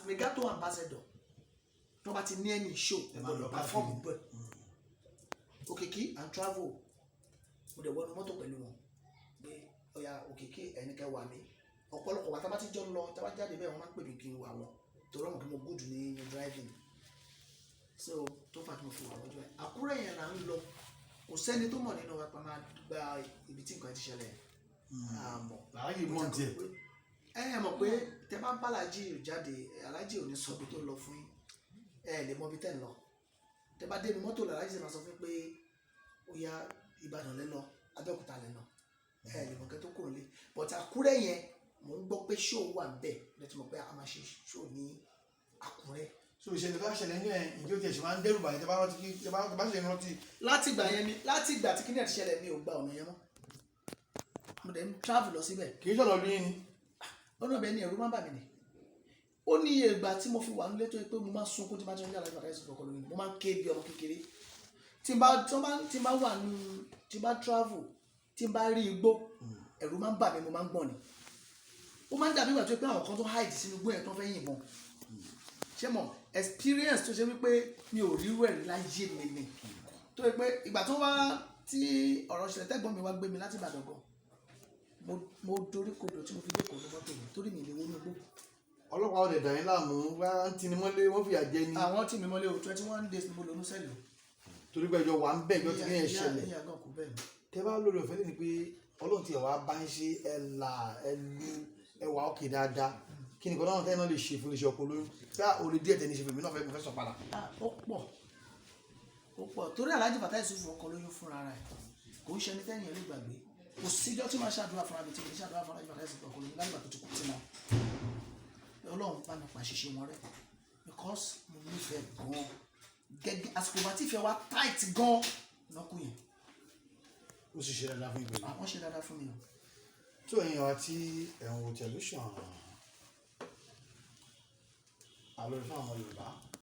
regard to ambassador tó bá ti ní any show gbọ́dọ̀ perform bẹ́ẹ̀ Okiki and travel mo dẹ̀ wọnú mọ́tò pẹ̀lú wọn pé ọ̀ya Okiki ẹnikẹ́ wà mí ọ̀pọ̀lọpọ̀ wa tá bá ti jọ lọ tá bá jáde bẹ́ẹ̀ wọ́n máa ń pè mí kí n wà wọ́n torí ọmọ kí mo good ní driving so tó fà tí mo fi wà lọ́jọ́ ẹ̀ Àkúrẹ́ yẹn là ń lọ kò sẹ́ni tó mọ̀ nínú wa pa máa gba ibi tí nǹkan ti ṣẹlẹ̀ àmọ́ láàyè mọ̀ díẹ̀ ẹ mọ̀ pé tẹ bá ń bá aláàjì jáde aláàjì ò ní sọ ibi tó lọ fún yín ẹ lè mọ ibi tẹ́ ń lọ tẹ bá dé ní mọ́tò aláàjì sì máa sọ fún pé ó yá Ìbàdàn lẹ lọ Abẹ́òkúta lẹ lọ ẹ lè mọ̀ kẹ́ tó kúrò lé but Àkúrẹ́ yẹn mò ń gbọ́ pé show wà bẹ́ẹ̀ lẹ́tí mọ̀ pé a máa ṣe show ní Àkúrẹ́. so ìṣẹ̀lẹ̀ tó ṣẹlẹ̀ ní ẹ̀ ìjọ tiẹ̀ ṣe máa ń dẹ́rù bàyẹ̀ tẹ́ bá ṣe rántí. láti ìgbà tí kíní ẹ̀ ti ṣẹlẹ̀ mi ò gba ọ̀nà yẹn mọ́ mo dẹ̀ ń travel lọ síbẹ̀. kì í sọ̀rọ̀ bí ni. ọ̀nà ọ̀bẹ ni ẹ̀rù máa ń bà mí ni ó ní iye ìgbà tí mo fi wà nílé tó yẹ pé mo máa ń sunkún tí máa ń jẹ́ aláìsàn àìsàn Oko Oloyun mo máa ń ké bí ọmọ kékeré tí n bá wà ní tí n bá travel tí n bá rí igbó ẹ̀rù máa ń bà mí mo máa ń gbọ̀n ni ó máa ń dàbí ìgbà tó yẹ pé àwọn kan tó hide sínú igbó yẹn tó fẹ́ yìnbọn ṣé mo experience tó ṣe wípé mi ò rí rẹ̀ láyé mi ni tó yẹ pé ìgbà tó wá tí ọ̀rọ̀ ṣẹlẹ̀ tẹ́gbọ́n mi wá gbé mi láti Ìbàdàn gan mo dorí kodò tí mo fi dẹ́kọ̀ọ́ lọ́wọ́ pè mí torí mi lè wọ́n ní gbó. ọlọ́pàá ọ̀dẹ̀ dàn yín láàmú wá ń tini mọ́lé wọ́n fìyà jẹ ni. àwọn tí mi mọ́lé o 21 days ni mo lò ní sẹ́ẹ̀lì. torí pé ẹjọ́ wà ń bẹ̀ ẹjọ́ tí kìí ṣẹlẹ̀. ìyá gan kò bẹ́ẹ̀ ni. tẹ bá lórí ọ̀fẹ́ lẹ́ni pé Ọlọ́run ti ẹ̀wà bá ń ṣe ẹ̀là ẹ̀lú ẹ̀wà òkè dáadáa kí ni kò náà tẹ́yìn náà lè ṣe fún iṣẹ́ Oko Oloyun pé òrè díẹ̀ tẹ́ni ṣe fún mi náà fẹ́ sọ padà. ó pọ̀ torí Alhaji Fatai Yusufu Oko Oloyun fúnra rẹ̀ kò ń ṣe ẹni tẹ́yìn lè gbàgbé kò síjọ́ tí máa ṣàdúrà fúnra mi tí mo ní ṣàdúrà fúnra mi Fatai Yusufu Oko Oloyun lágbà tó ti kú tí mo Ọlọ́run bá mi pa ṣiṣẹ́ wọn rẹ̀ because mo nífẹ̀ẹ́ gan gẹ́gẹ́ àsìkò bá tí ìfẹ́ wa tight gan lọ́kùn yẹn. ó sì ṣe dáadáa fún ìgbèlè. àwọn ṣe dáadáa fún mi o. tó ẹ̀yin wa tí ẹ̀wọ̀n tẹlifíṣàn àlọ́ ìfún àwọn Yorùbá